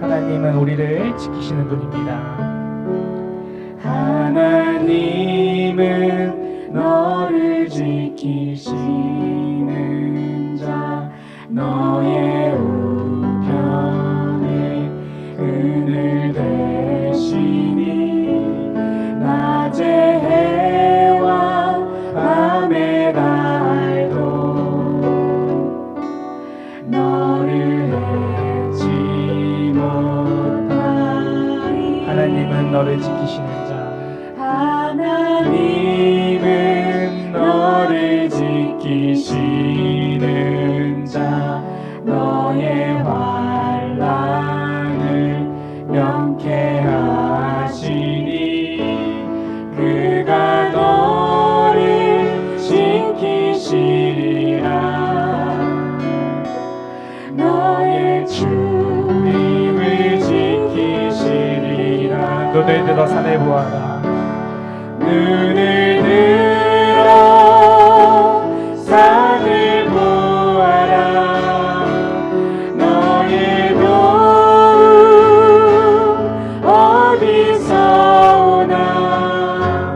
하나님은 우리를 지키시는 분입니다. 하나님은 너를 지키시는 자, 너의 우편에 그늘 되시니 낮의 해와 밤의 달도 너를 해치 못하리. 하나님은 너를 지키시는 자, 하나님은 너를 지키시는 자, 너의 환난을 명쾌하시니 그가 너를 지키시리라. 너의 주님을 지키시리라. 눈을 들어 산을 보아라. 눈을 들어 산을 보아라. 너의 도움 어디서 오나.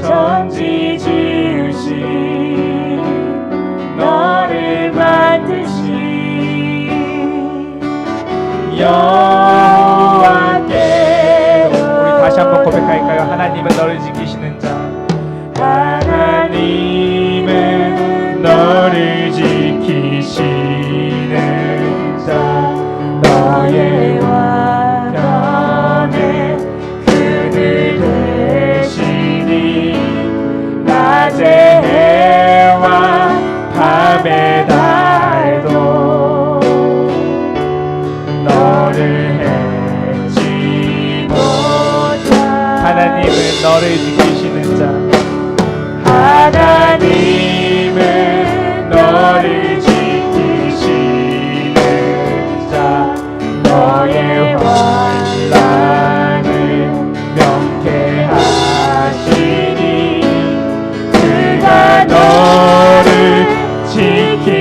천지 지으신 너를 만드신 여호와께. 우리 다시 한번 고백할까요? 하나님은 너를 지키시는 자, 하나님은 너를 지키시는 자, 너의 완전에 그늘 되시니 낮의 해와 밤의 달도 너를 해치 못하. 하나님은 너를 지키시는 자, 하나님은 너를 지키시는 자, 너의 환난을 명쾌하시니 그가 너를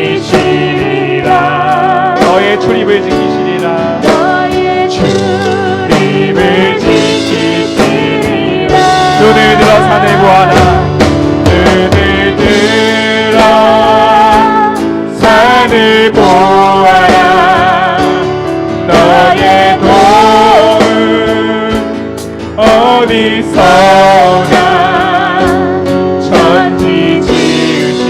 지키시리라. 너의 출입을 지키시리라. 너의 출입을 지키시리라. 눈을 들어 산을 보아라. 눈을 들어 산을 보아라. 너의 도움 어디서 오나. 천지 지으신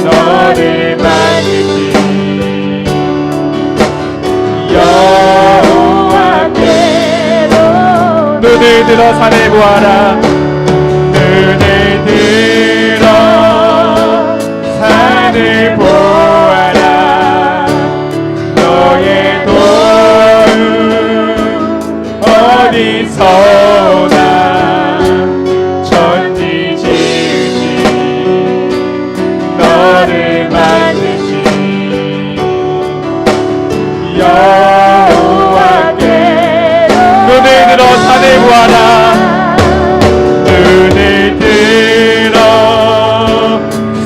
너를 만드신 여호와께로. 눈을 들어 산을 보아라. 눈을 들어 산을 보아라. 너의 도움 어디서 오나. 천지 지으신 너를 만드신 여호와께로. 눈을 들어 산을 보아라. 눈을 들어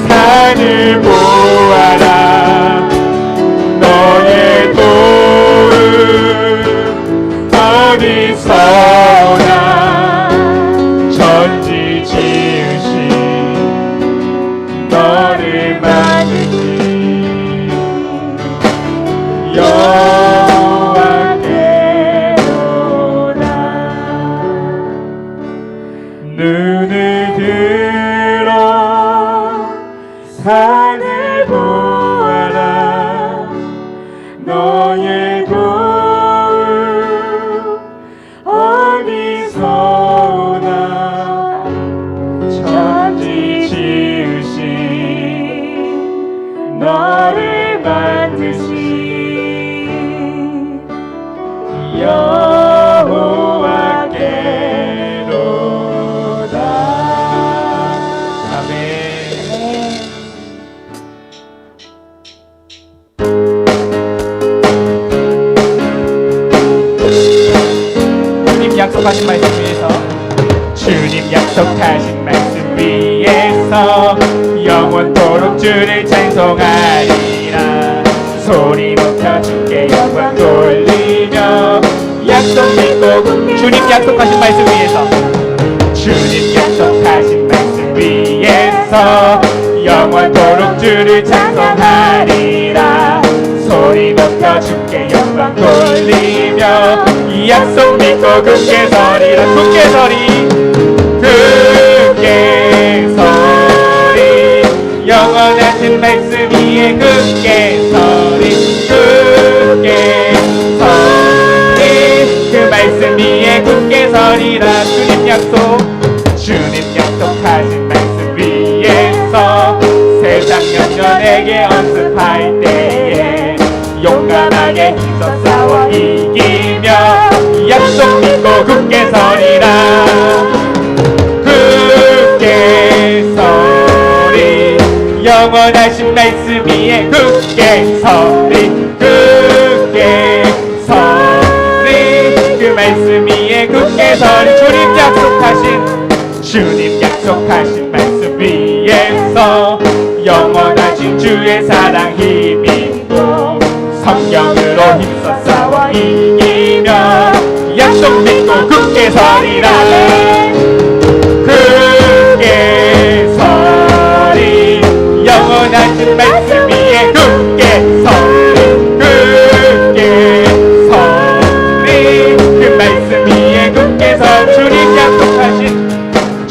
산을 보아라. 너의 도움 어디서 오나. 천지 지으신 너를 만드신 여호와께로다. 눈을 들어 산을 보아라. 너의 도움 어디서 오나. 천지 지으신 너를 만드신 여호와께로다. 아멘. 주님 약속하신 말씀 위에서, 주님 약속하신 말씀 위에서 영원토록 주를 찬송하리라. 소리 못하 높여 주께 영광 돌리며 약속 믿고 주님 약속하신 말씀 위에서 주님 약속하신 말씀 위에서 영원토록 주를 찬송하리라 소리 높여 주께 영광 돌리며 이 약속 믿고 굳게 서리라 굳게 서리 굳게 서리 영원하신 말씀 위에 굳게 서리 굳게 서리 그 말씀 위에 굳게 서리라 주님 약속하신 말씀 위에서 세상 연년에게 언습할 때에 용감하게 힘써 싸워 이기며 약속 믿고 굳게 서리라 굳게 서리 영원하신 말씀 위에 굳게 서리 굳게 서리 그 말씀 위에 굳게 서리 주님 약속하신 말씀 위에서 영원하신 주의 사랑 힘입고 성령으로 힘써 싸워 이기며 약속 믿고 굳게 서리라 굳게 서리 영원하신 말씀 위에 굳게 서리 굳게 서리 그 말씀 위에 굳게 서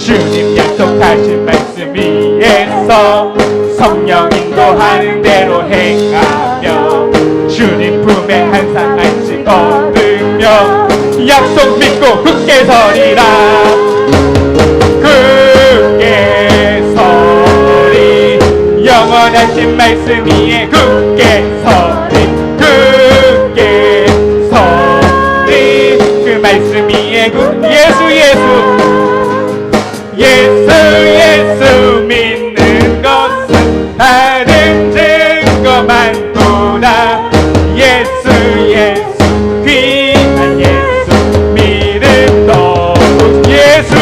주님 약속하신 말씀 위에서 성령 인도하는 대로 행하며 주님 품에 항상 안식 얻으며 약속 믿고 굳게 서리라 굳게 서리 영원하신 말씀 위에 굳게 서리 굳게 서리 그 말씀 위에 예수 믿는 것은 다른 증거 많구나 예수 귀한 예수 믿음도 예수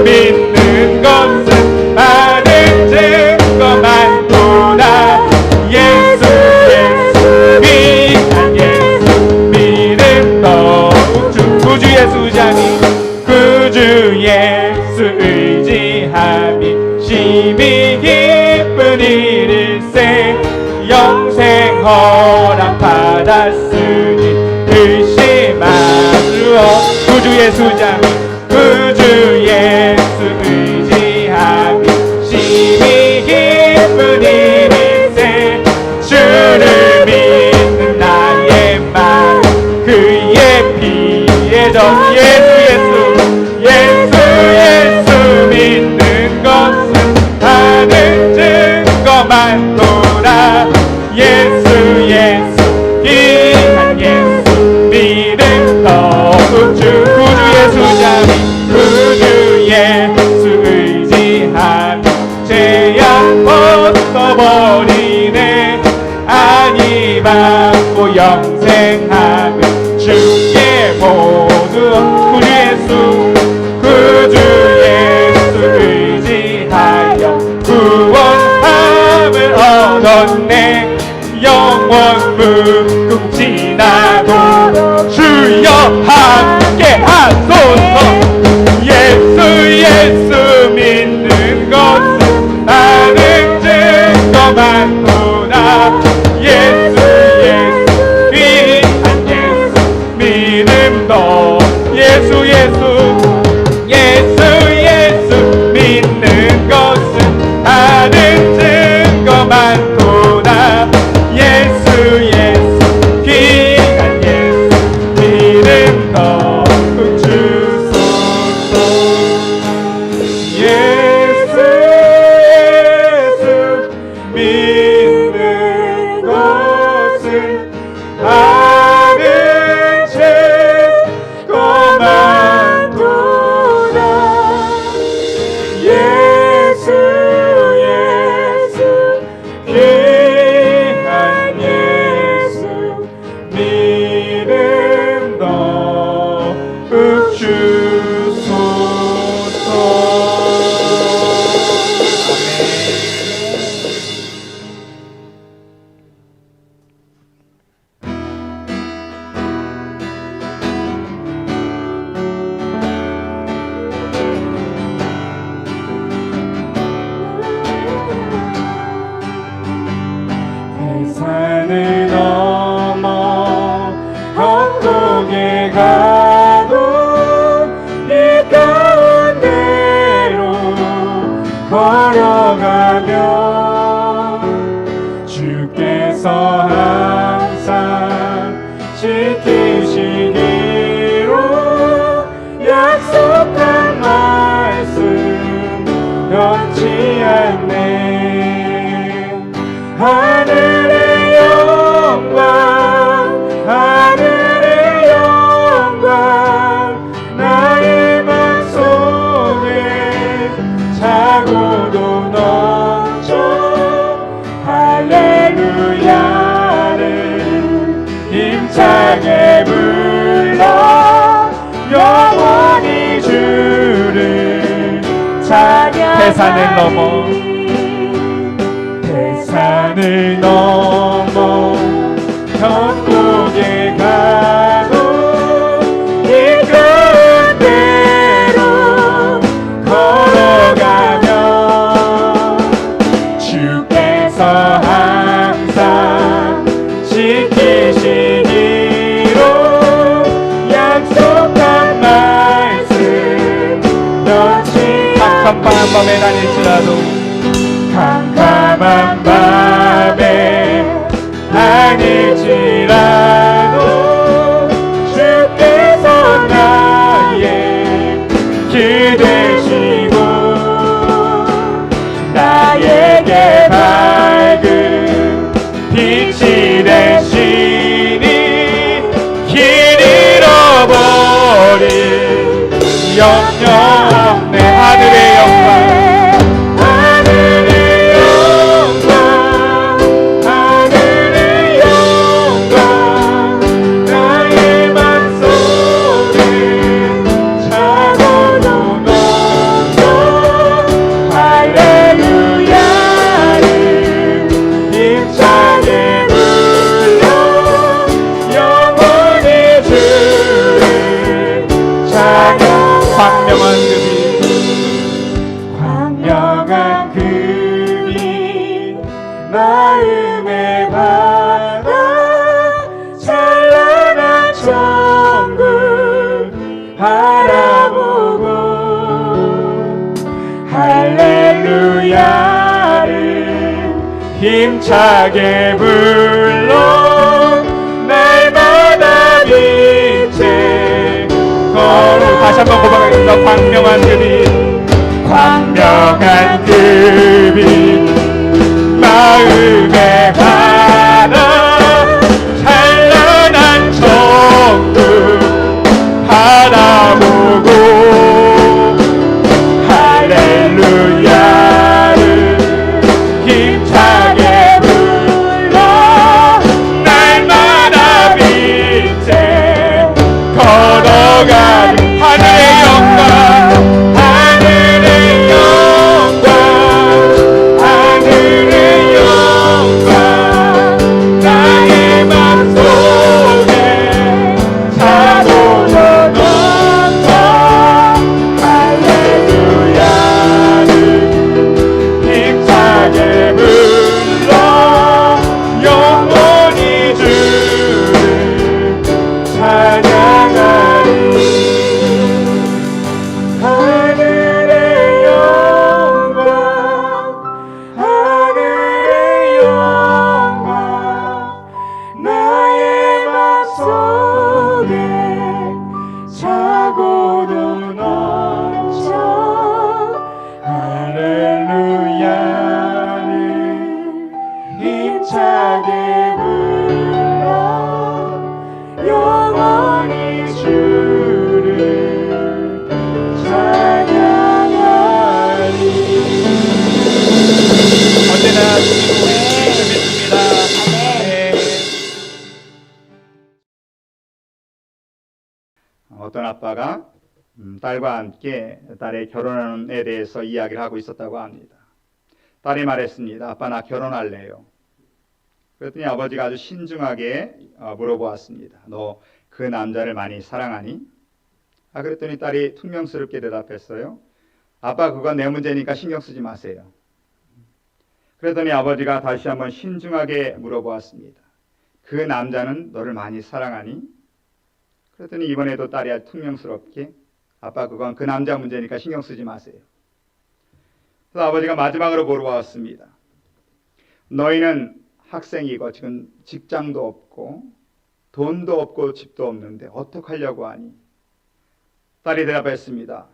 믿는 것은 다른 증거 많구나 예수 귀한 예수 믿음도 구주 예수자니 구주 예수 의지함이 심히 기쁜 일일세 영생 허락 받았으니 의심하주어 구주 예수자니 구주 예수 의지함이 심히 기쁜 일일세 주를 믿는 나의 마음 그의 피에 젖 예수 믿는 것은 다른 증거 많도다 예수 귀한 예수 믿음 구주 예수자니 구주 예수 의지함 죄악 벗어버리네 아니 받고 영생하며 주께 모두 구주 예수 의지하여 구원함을 얻었네 영원 무궁지나고 주여 함께 하소서 예수 믿는 것은 다른 증거 많구나 예수 귀한 예수 믿음도 예수 믿는 것은 다른 증거 많구나 예수 귀한 예수 믿음도 주소서 예수 믿는 것은 다른 증거 많구나 예수 귀한 예수 믿음도 주소서 아멘. 산을 넘어 천국에 가도 이 가운데로 걸어가면 주께서 항상 지키시기로 약속한 말씀 변치 않네. 하늘의 영광 하늘의 영광 나의 맘속에 차고도 넘쳐 할렐루야를 힘차게 불러 영원히 주를 찬양. 대산을 넘어 대산을 넘어 천국에 가도 이 가운데로 걸어가면 주께서 항상 지키시기로 약속한 말씀 변치. 캄캄한 밤에 다닐지라도 캄캄한 밤에 다닐지라도 주께서 나의 길 되시고 나에게 밝은 빛이 되시니 길 잃어버린 염려 없네. 하늘의 영광 광명한 그빛 마음에 받아 찬란한 천국 바라보고 할렐루야를 힘차게 불러 날마다 빛에 걸어. 다시 한번 고백하겠습니다. 광명한 그빛 광명한 그빛 마음에 받아 찬란한 천국 바라보고 할렐루야를 힘차게 불러 날마다 빛에 걸어가는 하늘의 영광 어떤 아빠가 딸과 함께 딸의 결혼에 대해서 이야기를 하고 있었다고 합니다. 딸이 말했습니다. 아빠, 나 결혼할래요. 그랬더니 아버지가 아주 신중하게 물어보았습니다. 너 그 남자를 많이 사랑하니? 그랬더니 딸이 퉁명스럽게 대답했어요. 아빠, 그건 내 문제니까 신경 쓰지 마세요. 그랬더니 아버지가 다시 한번 신중하게 물어보았습니다. 그 남자는 너를 많이 사랑하니? 그랬더니 이번에도 딸이 아주 퉁명스럽게 아빠 그건 그 남자 문제니까 신경 쓰지 마세요. 그래서 아버지가 마지막으로 물어봤습니다. 너희는 학생이고 지금 직장도 없고 돈도 없고 집도 없는데 어떡하려고 하니? 딸이 대답했습니다.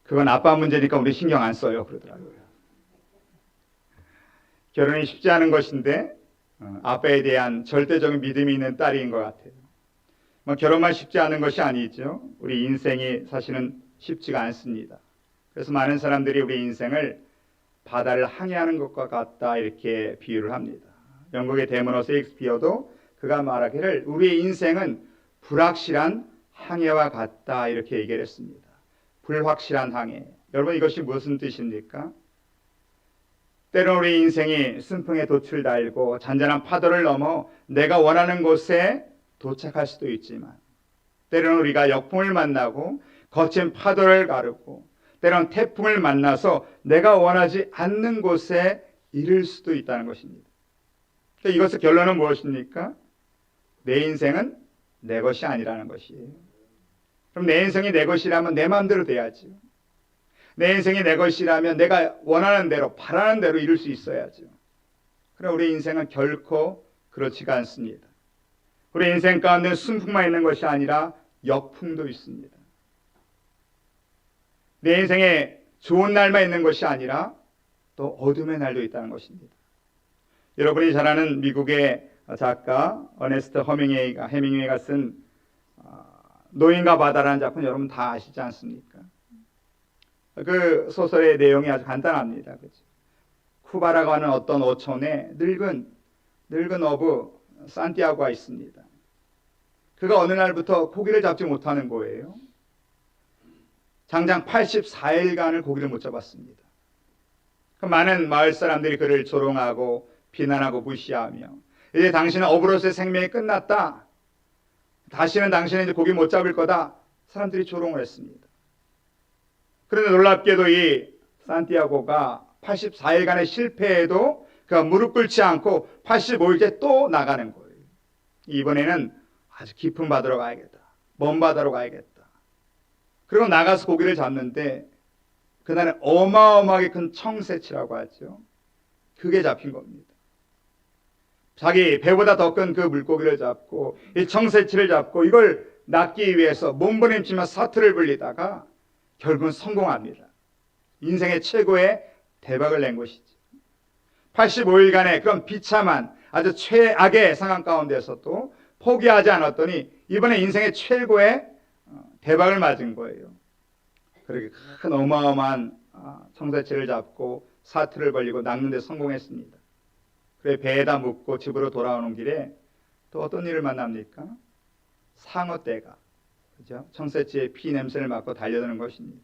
그건 아빠 문제니까 우리 신경 안 써요. 그러더라고요. 결혼이 쉽지 않은 것인데 아빠에 대한 절대적인 믿음이 있는 딸인 것 같아요. 뭐 결혼만 쉽지 않은 것이 아니죠. 우리 인생이 사실은 쉽지가 않습니다. 그래서 많은 사람들이 우리 인생을 바다를 항해하는 것과 같다 이렇게 비유를 합니다. 영국의 대문호 세익스피어도 그가 말하기를 우리의 인생은 불확실한 항해와 같다 이렇게 얘기를 했습니다. 불확실한 항해. 여러분 이것이 무슨 뜻입니까? 때론 우리 인생이 순풍에 돛을 달고 잔잔한 파도를 넘어 내가 원하는 곳에 도착할 수도 있지만 때론 우리가 역풍을 만나고 거친 파도를 가르고 때론 태풍을 만나서 내가 원하지 않는 곳에 이를 수도 있다는 것입니다. 이것의 결론은 무엇입니까? 내 인생은 내 것이 아니라는 것이에요. 그럼 내 인생이 내 것이라면 내 마음대로 돼야죠. 내 인생이 내 것이라면 내가 원하는 대로 바라는 대로 이룰 수 있어야죠. 그러나 우리 인생은 결코 그렇지가 않습니다. 우리 인생 가운데 순풍만 있는 것이 아니라 역풍도 있습니다. 내 인생에 좋은 날만 있는 것이 아니라 또 어둠의 날도 있다는 것입니다. 여러분이 잘 아는 미국의 작가 어네스트 해밍웨이가 쓴 노인과 바다라는 작품 여러분 다 아시지 않습니까? 그 소설의 내용이 아주 간단합니다. 그렇죠? 쿠바라고 하는 어떤 어촌에 늙은 어부 산티아고가 있습니다. 그가 어느 날부터 고기를 잡지 못하는 거예요. 장장 84일간을 고기를 못 잡았습니다. 그 많은 마을 사람들이 그를 조롱하고 비난하고 무시하며 이제 당신은 어부로서의 생명이 끝났다. 다시는 당신은 이제 고기 못 잡을 거다. 사람들이 조롱을 했습니다. 그런데 놀랍게도 이 산티아고가 84일간의 실패에도 그가 무릎 꿇지 않고 85일째 또 나가는 거예요. 이번에는 아주 깊은 바다로 가야겠다. 먼 바다로 가야겠다. 그리고 나가서 고기를 잡는데 그날은 어마어마하게 큰 청새치라고 하죠. 그게 잡힌 겁니다. 자기 배보다 더 큰 그 물고기를 잡고 이 청새치를 잡고 이걸 낚기 위해서 몸부림치며 사투를 불리다가 결국은 성공합니다. 인생의 최고의 대박을 낸 것이죠. 85일간의 그런 비참한 아주 최악의 상황 가운데서도 포기하지 않았더니 이번에 인생의 최고의 대박을 맞은 거예요. 그렇게 큰 어마어마한 청새치를 잡고 사투를 벌리고 낚는 데 성공했습니다. 그래 배에다 묻고 집으로 돌아오는 길에 또 어떤 일을 만납니까? 상어떼가 그죠? 청새치의 피 냄새를 맡고 달려드는 것입니다.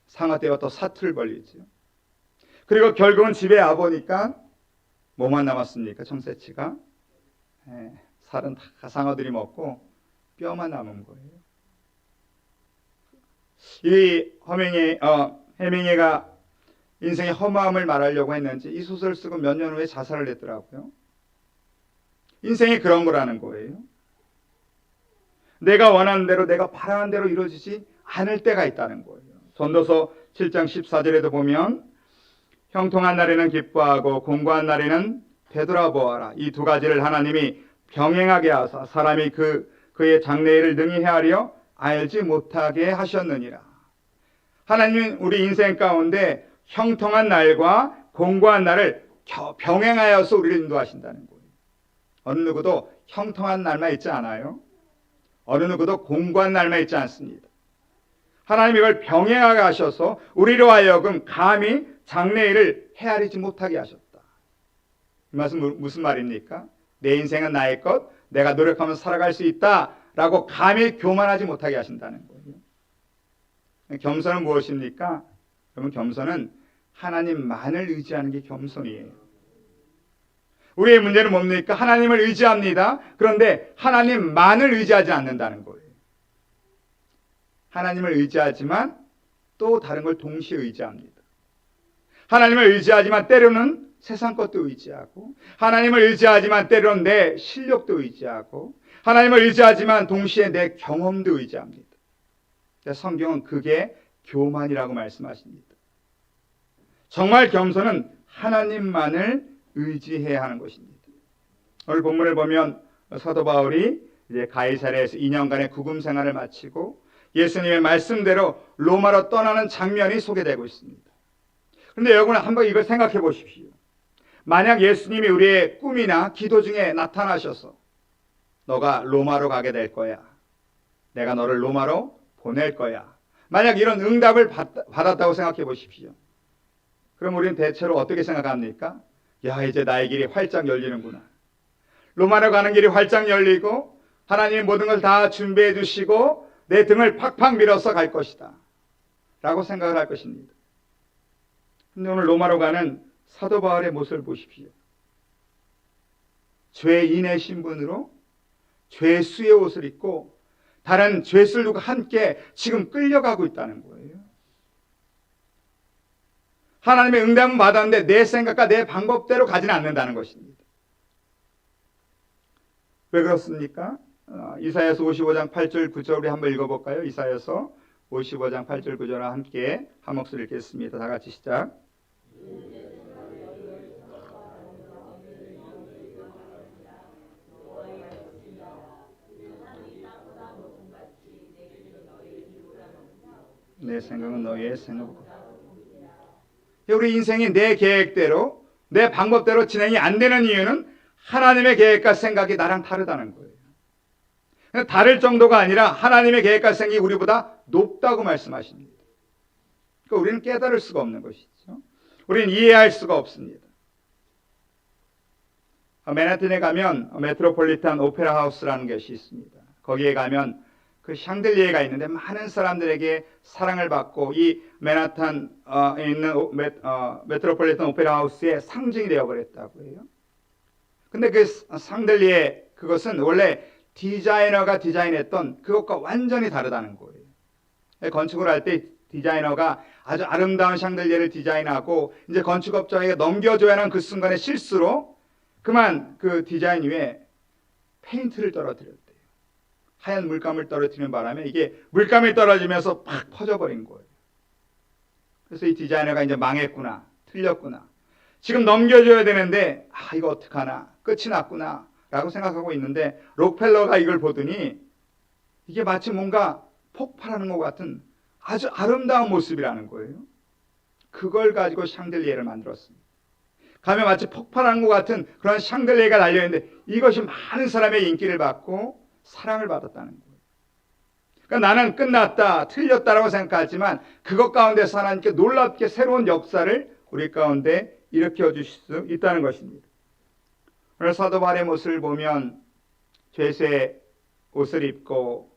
상어떼가 또 사투를 벌리죠. 그리고 결국은 집에 와보니까 뭐만 남았습니까? 청새치가 살은 다 상어들이 먹고 뼈만 남은 거예요. 이 해밍웨이가 인생의 허무함을 말하려고 했는지 이 소설을 쓰고 몇 년 후에 자살을 했더라고요. 인생이 그런 거라는 거예요. 내가 원하는 대로 내가 바라는 대로 이루어지지 않을 때가 있다는 거예요. 전도서 7장 14절에도 보면 형통한 날에는 기뻐하고 공고한 날에는 되돌아보아라. 이 두 가지를 하나님이 병행하게 하사 사람이 그의 장래일을 능히 헤아려 알지 못하게 하셨느니라. 하나님은 우리 인생 가운데 형통한 날과 공고한 날을 병행하여서 우리를 인도하신다는 거예요. 어느 누구도 형통한 날만 있지 않아요. 어느 누구도 공고한 날만 있지 않습니다. 하나님이 이걸 병행하게 하셔서 우리로 하여금 감히 장래일을 헤아리지 못하게 하셨다. 이 말은 무슨 말입니까? 내 인생은 나의 것, 내가 노력하면서 살아갈 수 있다라고 감히 교만하지 못하게 하신다는 거예요. 겸손은 무엇입니까? 여러분, 겸손은 하나님만을 의지하는 게 겸손이에요. 우리의 문제는 뭡니까? 하나님을 의지합니다. 그런데 하나님만을 의지하지 않는다는 거예요. 하나님을 의지하지만 또 다른 걸 동시에 의지합니다. 하나님을 의지하지만 때로는 세상 것도 의지하고, 하나님을 의지하지만 때로는 내 실력도 의지하고, 하나님을 의지하지만 동시에 내 경험도 의지합니다. 성경은 그게 교만이라고 말씀하십니다. 정말 겸손은 하나님만을 의지해야 하는 것입니다. 오늘 본문을 보면 사도 바울이 이제 가이사랴에서 2년간의 구금 생활을 마치고 예수님의 말씀대로 로마로 떠나는 장면이 소개되고 있습니다. 그런데 여러분 한번 이걸 생각해 보십시오. 만약 예수님이 우리의 꿈이나 기도 중에 나타나셔서 너가 로마로 가게 될 거야. 내가 너를 로마로 보낼 거야. 만약 이런 응답을 받았다고 생각해 보십시오. 그럼 우리는 대체로 어떻게 생각합니까? 야, 이제 나의 길이 활짝 열리는구나. 로마로 가는 길이 활짝 열리고 하나님이 모든 걸 다 준비해 주시고 내 등을 팍팍 밀어서 갈 것이다 라고 생각을 할 것입니다. 근데 오늘 로마로 가는 사도 바울의 모습을 보십시오. 죄인의 신분으로 죄수의 옷을 입고 다른 죄수들과 함께 지금 끌려가고 있다는 거예요. 하나님의 응답은 받았는데 내 생각과 내 방법대로 가지는 않는다는 것입니다. 왜 그렇습니까? 이사야서 55장 8절 9절 우리 한번 읽어볼까요? 이사야서 55장 8절 9절 함께 한 목소리 읽겠습니다. 다 같이 시작. 내 생각은 너희의 생각보다. 우리 인생이 내 계획대로 내 방법대로 진행이 안 되는 이유는 하나님의 계획과 생각이 나랑 다르다는 거예요. 다를 정도가 아니라 하나님의 계획과 생각이 우리보다 높다고 말씀하십니다. 그러니까 우리는 깨달을 수가 없는 것이죠. 우리는 이해할 수가 없습니다. 맨하튼에 가면 메트로폴리탄 오페라 하우스라는 것이 있습니다. 거기에 가면 그 샹들리에가 있는데 많은 사람들에게 사랑을 받고 이 맨하탄에 있는 메트로폴리탄 오페라 하우스의 상징이 되어버렸다고 해요. 근데 그 샹들리에 그것은 원래 디자이너가 디자인했던 그것과 완전히 다르다는 거예요. 건축을 할 때 디자이너가 아주 아름다운 샹들리에를 디자인하고 이제 건축업자에게 넘겨줘야 하는 그 순간의 실수로 그만 그 디자인 위에 페인트를 떨어뜨렸대요. 하얀 물감을 떨어뜨리는 바람에 이게 물감이 떨어지면서 팍 퍼져버린 거예요. 그래서 이 디자이너가 이제 망했구나, 틀렸구나. 지금 넘겨줘야 되는데 이거 어떡하나, 끝이 났구나 라고 생각하고 있는데 록펠러가 이걸 보더니 이게 마치 뭔가 폭발하는 것 같은 아주 아름다운 모습이라는 거예요. 그걸 가지고 샹들리에를 만들었습니다. 가면 마치 폭발하는 것 같은 그런 샹들리에가 달려있는데 이것이 많은 사람의 인기를 받고 사랑을 받았다는 거예요. 그러니까 나는 끝났다, 틀렸다라고 생각하지만 그것 가운데서 하나님께 놀랍게 새로운 역사를 우리 가운데 일으켜 주실 수 있다는 것입니다. 오늘 사도 바울의 모습을 보면 죄수의 옷을 입고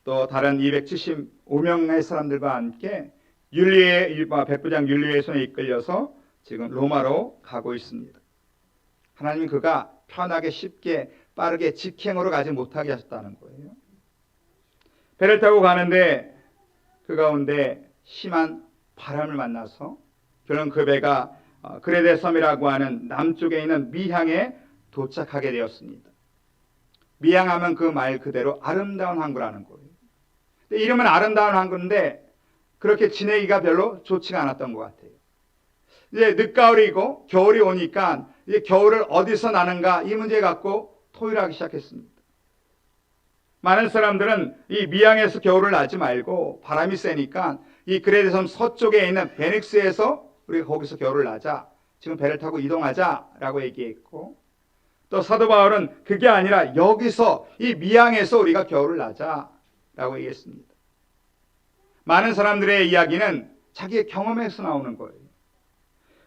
또 다른 275명의 사람들과 함께 백부장 율리의 손에 이끌려서 지금 로마로 가고 있습니다. 하나님은 그가 편하게 쉽게 빠르게 직행으로 가지 못하게 하셨다는 거예요. 배를 타고 가는데 그 가운데 심한 바람을 만나서 결국 그 배가 그레데 섬이라고 하는 남쪽에 있는 미향에 도착하게 되었습니다. 미향하면 그 말 그대로 아름다운 항구라는 거예요. 이름은 아름다운 항구인데 그렇게 지내기가 별로 좋지가 않았던 것 같아요. 이제 늦가을이고 겨울이 오니까 이제 겨울을 어디서 나는가 이 문제 갖고 토일하기 시작했습니다. 많은 사람들은 이 미향에서 겨울을 나지 말고 바람이 세니까 이 그레데 섬 서쪽에 있는 베닉스에서 우리가 거기서 겨울을 나자. 지금 배를 타고 이동하자라고 얘기했고 또 사도 바울은 그게 아니라 여기서 이 미향에서 우리가 겨울을 나자라고 얘기했습니다. 많은 사람들의 이야기는 자기의 경험에서 나오는 거예요.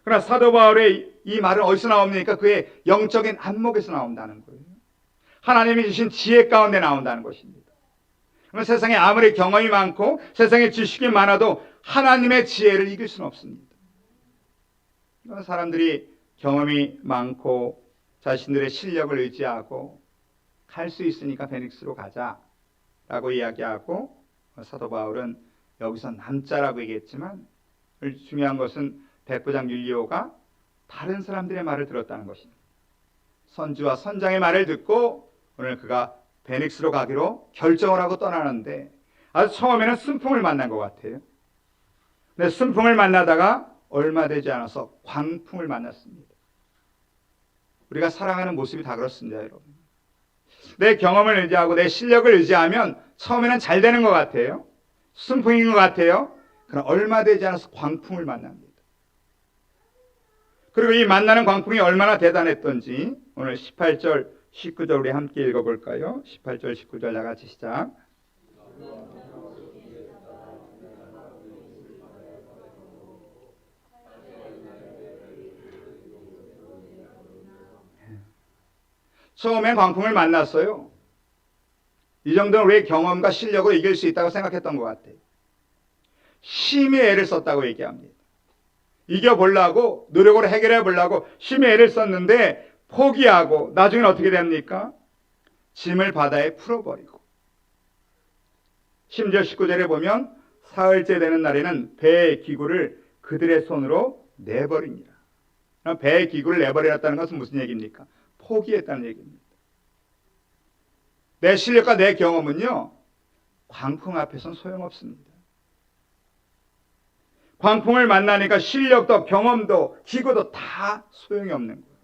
그러나 사도 바울의 이 말은 어디서 나옵니까? 그의 영적인 안목에서 나온다는 거예요. 하나님이 주신 지혜 가운데 나온다는 것입니다. 그러면 세상에 아무리 경험이 많고 세상에 지식이 많아도 하나님의 지혜를 이길 수는 없습니다. 사람들이 경험이 많고 자신들의 실력을 의지하고 갈 수 있으니까 베닉스로 가자라고 이야기하고 사도 바울은 여기서 남자라고 얘기했지만 중요한 것은 백부장 율리오가 다른 사람들의 말을 들었다는 것입니다. 선지와 선장의 말을 듣고 오늘 그가 베닉스로 가기로 결정을 하고 떠나는데 아주 처음에는 순풍을 만난 것 같아요. 근데 순풍을 만나다가 얼마 되지 않아서 광풍을 만났습니다. 우리가 살아가는 모습이 다 그렇습니다, 여러분. 내 경험을 의지하고 내 실력을 의지하면 처음에는 잘 되는 것 같아요. 순풍인 것 같아요. 그러나 얼마 되지 않아서 광풍을 만납니다. 그리고 이 만나는 광풍이 얼마나 대단했던지 오늘 18절, 19절 우리 함께 읽어볼까요? 18절, 19절 다 같이 시작. 처음엔 광풍을 만났어요. 이 정도는 우리의 경험과 실력으로 이길 수 있다고 생각했던 것 같아요. 심히 애를 썼다고 얘기합니다. 이겨보려고 노력으로 해결해 보려고 심히 애를 썼는데 포기하고 나중엔 어떻게 됩니까? 짐을 바다에 풀어버리고 심지어 19절에 보면 사흘째 되는 날에는 배의 기구를 그들의 손으로 내버리니라. 배의 기구를 내버렸다는 것은 무슨 얘기입니까? 포기했다는 얘기입니다. 내 실력과 내 경험은요, 광풍 앞에서는 소용없습니다. 광풍을 만나니까 실력도 경험도 기구도 다 소용이 없는 거예요.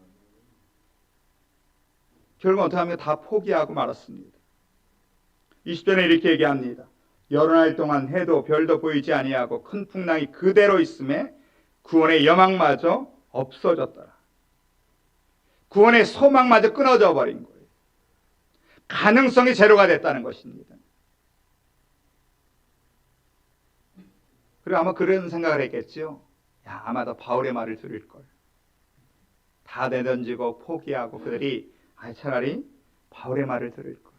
결국 어떻게 하면 다 포기하고 말았습니다. 20절에 이렇게 얘기합니다. 여러 날 동안 해도 별도 보이지 아니하고 큰 풍랑이 그대로 있음에 구원의 여망마저 없어졌더라. 구원의 소망마저 끊어져 버린 거예요. 가능성이 제로가 됐다는 것입니다. 그리고 아마 그런 생각을 했겠죠. 야, 아마도 바울의 말을 들을 걸. 다 내던지고 포기하고 그들이 차라리 바울의 말을 들을 걸.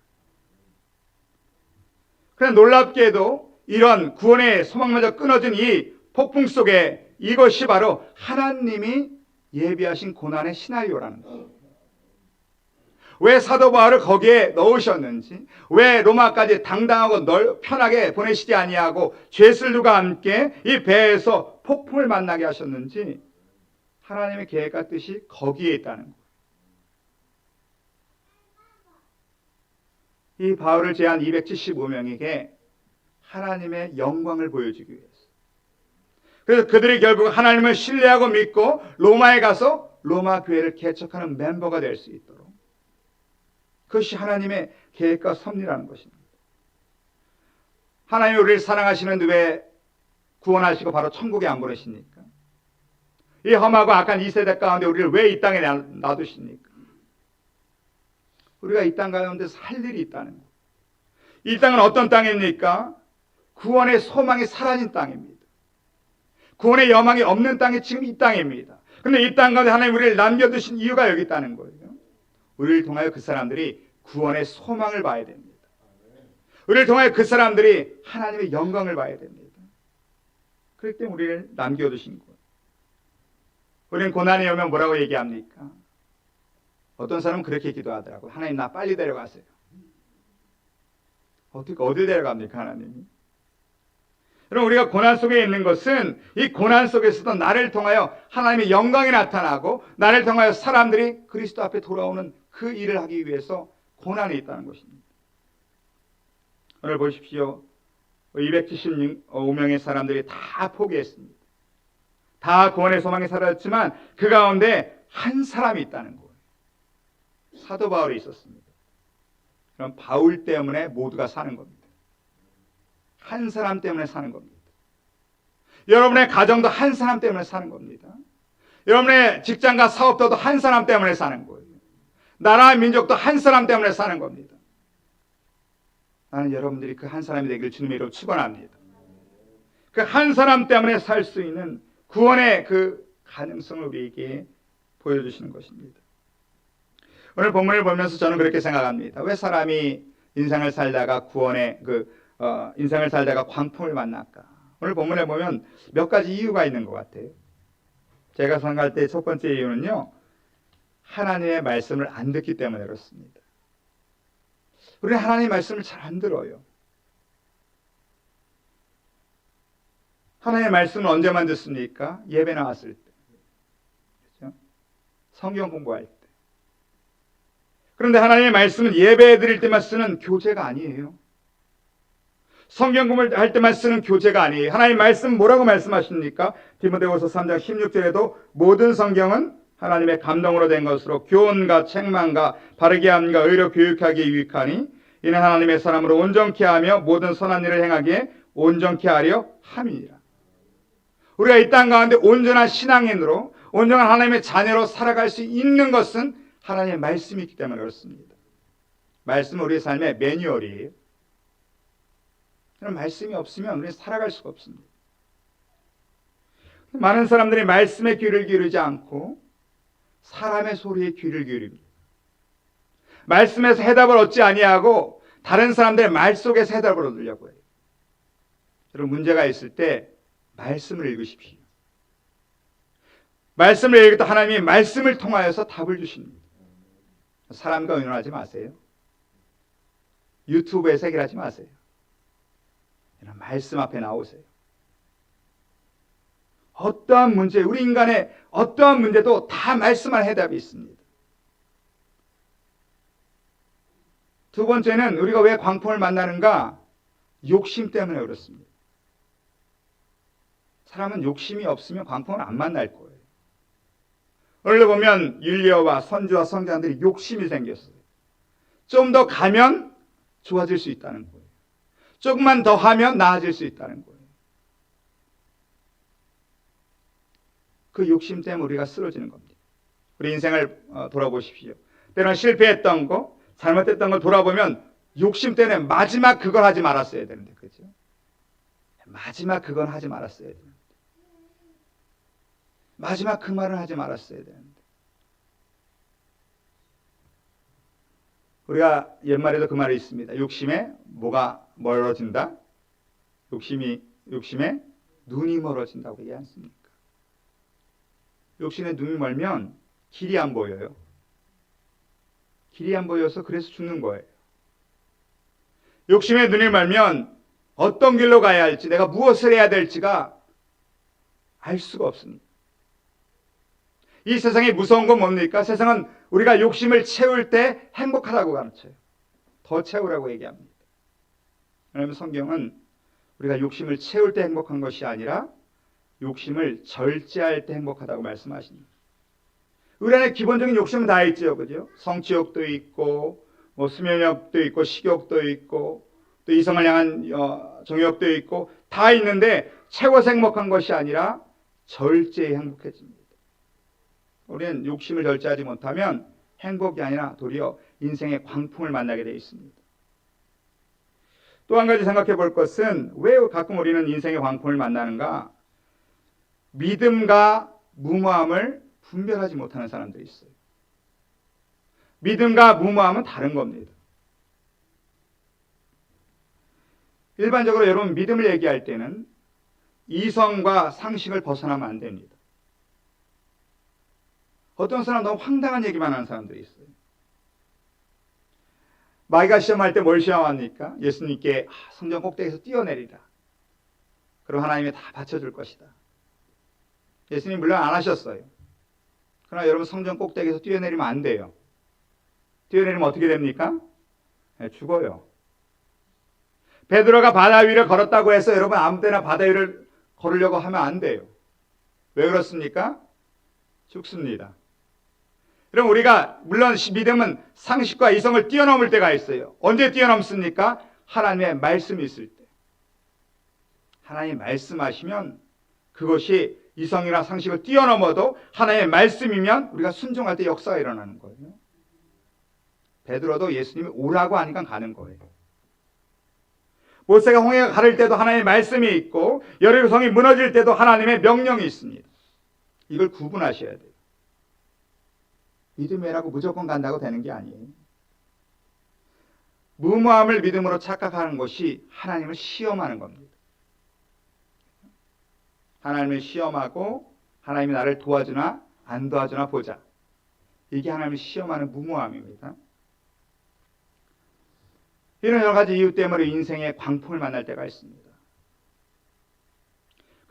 그런데 놀랍게도 이런 구원의 소망마저 끊어진 이 폭풍 속에 이것이 바로 하나님이 예비하신 고난의 시나리오라는 거예요. 왜 사도 바울을 거기에 넣으셨는지, 왜 로마까지 당당하고 편하게 보내시지 아니하고 죄슬들과 함께 이 배에서 폭풍을 만나게 하셨는지 하나님의 계획과 뜻이 거기에 있다는 거예요. 이 바울을 제한 275명에게 하나님의 영광을 보여주기 위해서. 그래서 그들이 결국 하나님을 신뢰하고 믿고 로마에 가서 로마 교회를 개척하는 멤버가 될 수 있도록. 그것이 하나님의 계획과 섭리라는 것입니다. 하나님이 우리를 사랑하시는데 왜 구원하시고 바로 천국에 안 보내십니까? 이 험하고 악한 이 세대 가운데 우리를 왜 이 땅에 놔두십니까? 우리가 이 땅 가운데서 할 일이 있다는 거예요. 이 땅은 어떤 땅입니까? 구원의 소망이 사라진 땅입니다. 구원의 여망이 없는 땅이 지금 이 땅입니다. 그런데 이 땅 가운데 하나님 우리를 남겨두신 이유가 여기 있다는 거예요. 우리를 통하여 그 사람들이 구원의 소망을 봐야 됩니다. 우리를 통하여 그 사람들이 하나님의 영광을 봐야 됩니다. 그렇기 때문에 우리를 남겨두신 거예요. 우리는 고난이 오면 뭐라고 얘기합니까? 어떤 사람은 그렇게 기도하더라고요. 하나님 나 빨리 데려가세요. 어딜 데려갑니까 하나님이? 여러분 우리가 고난 속에 있는 것은 이 고난 속에서도 나를 통하여 하나님의 영광이 나타나고 나를 통하여 사람들이 그리스도 앞에 돌아오는 그 일을 하기 위해서 고난이 있다는 것입니다. 오늘 보십시오. 275명의 사람들이 다 포기했습니다. 다 구원의 소망이 사라졌지만 그 가운데 한 사람이 있다는 거예요. 사도 바울이 있었습니다. 그럼 바울 때문에 모두가 사는 겁니다. 한 사람 때문에 사는 겁니다. 여러분의 가정도 한 사람 때문에 사는 겁니다. 여러분의 직장과 사업도도 한 사람 때문에 사는 거예요. 나라와 민족도 한 사람 때문에 사는 겁니다. 나는 여러분들이 그 한 사람이 되길 주님의 이름으로 축원합니다. 그 한 사람 때문에 살 수 있는 구원의 그 가능성을 우리에게 보여주시는 것입니다. 오늘 본문을 보면서 저는 그렇게 생각합니다. 왜 사람이 인생을 살다가 인생을 살다가 광풍을 만날까? 오늘 본문에 보면 몇 가지 이유가 있는 것 같아요. 제가 생각할 때 첫 번째 이유는요, 하나님의 말씀을 안 듣기 때문에 그렇습니다. 우리는 하나님의 말씀을 잘 안 들어요. 하나님의 말씀은 언제만 듣습니까? 예배 나왔을 때. 그렇죠? 성경 공부할 때. 그런데 하나님의 말씀은 예배 드릴 때만 쓰는 교재가 아니에요. 성경 공부를 할 때만 쓰는 교재가 아니에요. 하나님 말씀 뭐라고 말씀하십니까? 디모데후서 3장 16절에도 모든 성경은 하나님의 감동으로 된 것으로 교훈과 책망과 바르게 함과 의로 교육하기에 유익하니 이는 하나님의 사람으로 온전케 하며 모든 선한 일을 행하기에 온전케 하려 함이니라. 우리가 이 땅 가운데 온전한 신앙인으로 온전한 하나님의 자녀로 살아갈 수 있는 것은 하나님의 말씀이 있기 때문에 그렇습니다. 말씀은 우리의 삶의 매뉴얼이에요. 그런 말씀이 없으면 우리는 살아갈 수가 없습니다. 많은 사람들이 말씀에 귀를 기울이지 않고 사람의 소리에 귀를 기울입니다. 말씀에서 해답을 얻지 아니하고 다른 사람들의 말 속에서 해답을 얻으려고 해요. 여러분 문제가 있을 때 말씀을 읽으십시오. 말씀을 읽을 때 하나님이 말씀을 통하여서 답을 주십니다. 사람과 의논하지 마세요. 유튜브에서 해결하지 마세요. 말씀 앞에 나오세요. 어떠한 문제, 우리 인간의 어떠한 문제도 다 말씀할 해답이 있습니다. 두 번째는 우리가 왜 광풍을 만나는가? 욕심 때문에 그렇습니다. 사람은 욕심이 없으면 광풍을 안 만날 거예요. 오늘 보면 율리아와 선주와 성자들이 욕심이 생겼어요. 좀 더 가면 좋아질 수 있다는 거예요. 조금만 더 하면 나아질 수 있다는 거예요. 그 욕심 때문에 우리가 쓰러지는 겁니다. 우리 인생을 돌아보십시오. 때로는 실패했던 거, 잘못했던 걸 돌아보면 욕심 때문에 마지막 그걸 하지 말았어야 되는데, 그렇죠? 마지막 그건 하지 말았어야 되는데, 마지막 그 말을 하지 말았어야 되는데. 우리가 옛말에도 그 말이 있습니다. 욕심에 뭐가 멀어진다? 욕심에 눈이 멀어진다고 얘기하지 않습니까? 욕심에 눈이 멀면 길이 안 보여요. 길이 안 보여서 그래서 죽는 거예요. 욕심에 눈이 멀면 어떤 길로 가야 할지, 내가 무엇을 해야 될지가 알 수가 없습니다. 이 세상에 무서운 건 뭡니까? 세상은 우리가 욕심을 채울 때 행복하다고 가르쳐요. 더 채우라고 얘기합니다. 왜냐하면 성경은 우리가 욕심을 채울 때 행복한 것이 아니라 욕심을 절제할 때 행복하다고 말씀하십니다. 우리 안에 기본적인 욕심은 다 있죠, 그죠? 성취욕도 있고, 수면욕도 있고, 식욕도 있고, 또 이성을 향한 정욕도 있고, 다 있는데 채워서 행복한 것이 아니라 절제에 행복해집니다. 우리는 욕심을 절제하지 못하면 행복이 아니라 도리어 인생의 광풍을 만나게 되어 있습니다. 또 한 가지 생각해 볼 것은 왜 가끔 우리는 인생의 광풍을 만나는가? 믿음과 무모함을 분별하지 못하는 사람들이 있어요. 믿음과 무모함은 다른 겁니다. 일반적으로 여러분 믿음을 얘기할 때는 이성과 상식을 벗어나면 안 됩니다. 어떤 사람 너무 황당한 얘기만 하는 사람들이 있어요. 마귀가 시험할 때 뭘 시험합니까? 예수님께 성전 꼭대기에서 뛰어내리라. 그럼 하나님이 다 받쳐줄 것이다. 예수님 물론 안 하셨어요. 그러나 여러분 성전 꼭대기에서 뛰어내리면 안 돼요. 뛰어내리면 어떻게 됩니까? 네, 죽어요. 베드로가 바다 위를 걸었다고 해서 여러분 아무 때나 바다 위를 걸으려고 하면 안 돼요. 왜 그렇습니까? 죽습니다. 그럼 우리가 물론 믿음은 상식과 이성을 뛰어넘을 때가 있어요. 언제 뛰어넘습니까? 하나님의 말씀이 있을 때. 하나님이 말씀하시면 그것이 이성이나 상식을 뛰어넘어도 하나님의 말씀이면 우리가 순종할 때 역사가 일어나는 거예요. 베드로도 예수님이 오라고 하니까 가는 거예요. 모세가 홍해가 가를 때도 하나님의 말씀이 있고 여리고성이 무너질 때도 하나님의 명령이 있습니다. 이걸 구분하셔야 돼요. 믿음이라고 무조건 간다고 되는 게 아니에요. 무모함을 믿음으로 착각하는 것이 하나님을 시험하는 겁니다. 하나님을 시험하고 하나님이 나를 도와주나 안 도와주나 보자. 이게 하나님을 시험하는 무모함입니다. 이런 여러 가지 이유 때문에 인생의 광풍을 만날 때가 있습니다.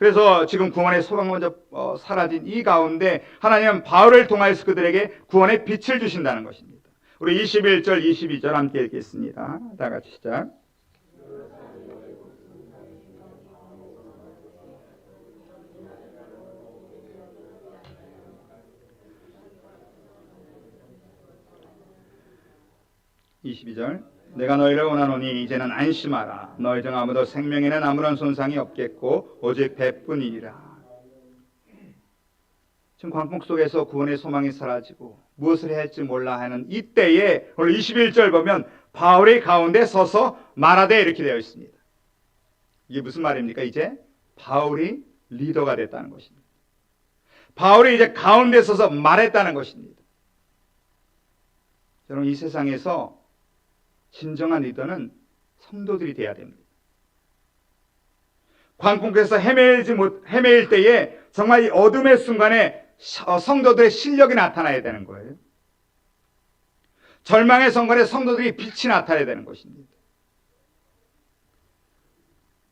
그래서 지금 구원의 소망 먼저 사라진 이 가운데 하나님은 바울을 통하여서 그들에게 구원의 빛을 주신다는 것입니다. 우리 21절, 22절 함께 읽겠습니다. 다 같이 시작. (22절) 내가 너희를 원하노니 이제는 안심하라. 너희 중 아무도 생명에는 아무런 손상이 없겠고 오직 배뿐이니라. 지금 광풍 속에서 구원의 소망이 사라지고 무엇을 해야 할지 몰라 하는 이때에 오늘 21절 보면 바울이 가운데 서서 말하되 이렇게 되어 있습니다. 이게 무슨 말입니까? 이제 바울이 리더가 됐다는 것입니다. 바울이 이제 가운데 서서 말했다는 것입니다. 여러분, 이 세상에서 진정한 리더는 성도들이 돼야 됩니다. 광풍에서 헤매일 때에 정말 이 어둠의 순간에 성도들의 실력이 나타나야 되는 거예요. 절망의 순간에 성도들이 빛이 나타나야 되는 것입니다.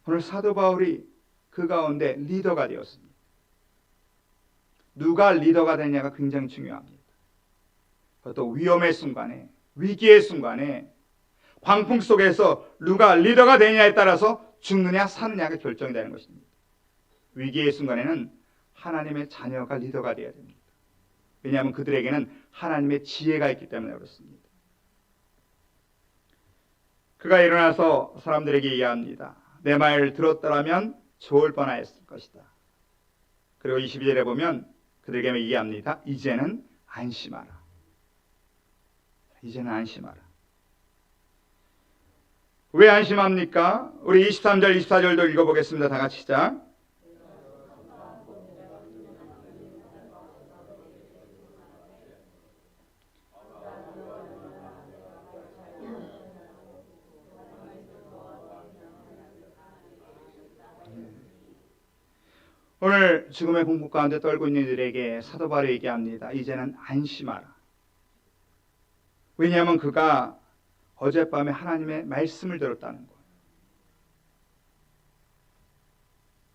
오늘 사도 바울이 그 가운데 리더가 되었습니다. 누가 리더가 되냐가 굉장히 중요합니다. 또 위험의 순간에, 위기의 순간에, 광풍 속에서 누가 리더가 되냐에 따라서 죽느냐 사느냐가 결정이 되는 것입니다. 위기의 순간에는 하나님의 자녀가 리더가 되어야 됩니다. 왜냐하면 그들에게는 하나님의 지혜가 있기 때문에 그렇습니다. 그가 일어나서 사람들에게 이야기합니다. 내 말을 들었더라면 좋을 뻔하였을 것이다. 그리고 22절에 보면 그들에게 이야기합니다. 이제는 안심하라. 이제는 안심하라. 왜 안심합니까? 우리 23절, 24절도 읽어보겠습니다. 다 같이 시작. 오늘 죽음의 공포 가운데 떨고 있는 이들에게 사도 바울이 얘기합니다. 이제는 안심하라. 왜냐하면 그가 어젯밤에 하나님의 말씀을 들었다는 거예요.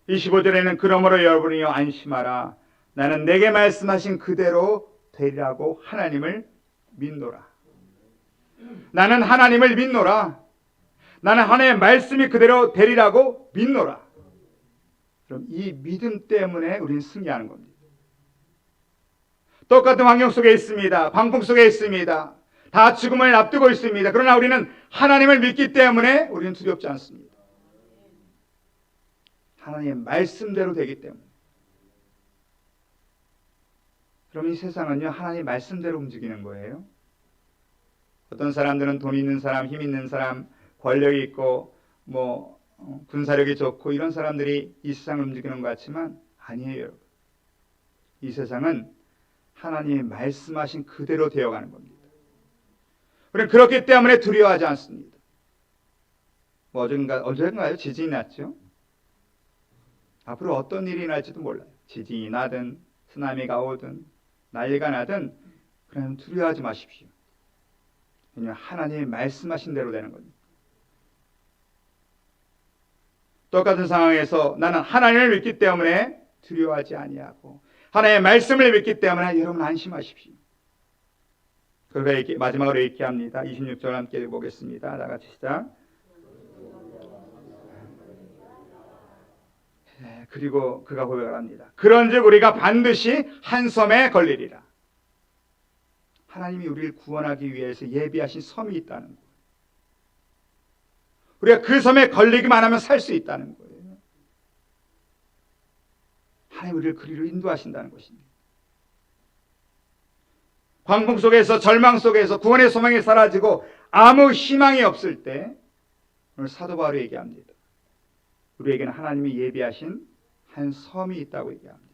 25절에는 그러므로 여러분이여 안심하라. 나는 내게 말씀하신 그대로 되리라고 하나님을 믿노라. 나는 하나님을 믿노라. 나는 하나님의 말씀이 그대로 되리라고 믿노라. 그럼 이 믿음 때문에 우리는 승리하는 겁니다. 똑같은 환경 속에 있습니다. 광풍 속에 있습니다. 다 죽음을 앞두고 있습니다. 그러나 우리는 하나님을 믿기 때문에 우리는 두렵지 않습니다. 하나님의 말씀대로 되기 때문에. 그럼 이 세상은요, 하나님의 말씀대로 움직이는 거예요. 어떤 사람들은 돈 있는 사람, 힘 있는 사람, 권력이 있고 군사력이 좋고 이런 사람들이 이 세상을 움직이는 것 같지만 아니에요, 여러분. 이 세상은 하나님이 말씀하신 그대로 되어가는 겁니다. 우리는 그렇기 때문에 두려워하지 않습니다. 어젠가요? 지진이 났죠? 앞으로 어떤 일이 날지도 몰라요. 지진이 나든 쓰나미가 오든 난리가 나든 그냥 두려워하지 마십시오. 왜냐하면 하나님이 말씀하신 대로 되는 겁니다. 똑같은 상황에서 나는 하나님을 믿기 때문에 두려워하지 아니하고 하나님의 말씀을 믿기 때문에 여러분 안심하십시오. 그러니까 마지막으로 이렇게 합니다. 26절 함께 보겠습니다. 다 같이 시작. 그리고 그가 고백을 합니다. 그런즉 우리가 반드시 한 섬에 걸리리라. 하나님이 우리를 구원하기 위해서 예비하신 섬이 있다는 거예요. 우리가 그 섬에 걸리기만 하면 살 수 있다는 거예요. 하나님 우리를 그리로 인도하신다는 것입니다. 광풍 속에서 절망 속에서 구원의 소망이 사라지고 아무 희망이 없을 때 오늘 사도 바울이 얘기합니다. 우리에게는 하나님이 예비하신 한 섬이 있다고 얘기합니다.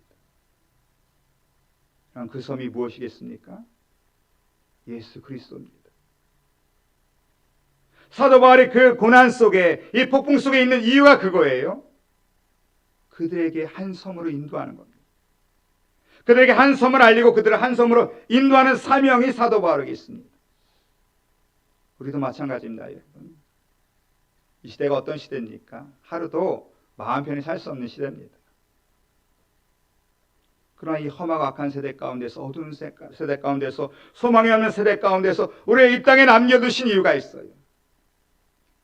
그럼 그 섬이 무엇이겠습니까? 예수 그리스도입니다. 사도 바울이 그 고난 속에 이 폭풍 속에 있는 이유가 그거예요. 그들에게 한 섬으로 인도하는 겁니다. 그들에게 한 섬을 알리고 그들을 한 섬으로 인도하는 사명이 사도 바울에게 있습니다. 우리도 마찬가지입니다, 여러분. 이 시대가 어떤 시대입니까? 하루도 마음 편히 살 수 없는 시대입니다. 그러나 이 험하고 악한 세대 가운데서, 어두운 세대 가운데서, 소망이 없는 세대 가운데서 우리의 이 땅에 남겨두신 이유가 있어요.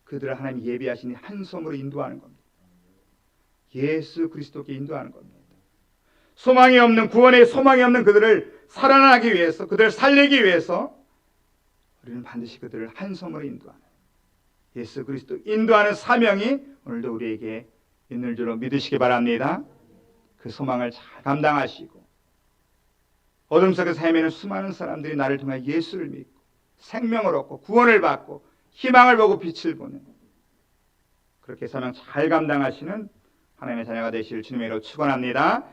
그들을 하나님이 예비하시니 한 손으로 인도하는 겁니다. 예수 그리스도께 인도하는 겁니다. 소망이 없는, 구원의 소망이 없는 그들을 살아나기 위해서, 그들을 살리기 위해서 우리는 반드시 그들을 한 손으로 인도하는, 예수 그리스도 인도하는 사명이 오늘도 우리에게 있는 줄로 믿으시기 바랍니다. 그 소망을 잘 감당하시고, 어둠 속에서 헤매는 수많은 사람들이 나를 통해 예수를 믿고 생명을 얻고 구원을 받고 희망을 보고 빛을 보는, 그렇게 사명 잘 감당하시는 하나님의 자녀가 되실 주님의 이름으로 축원합니다.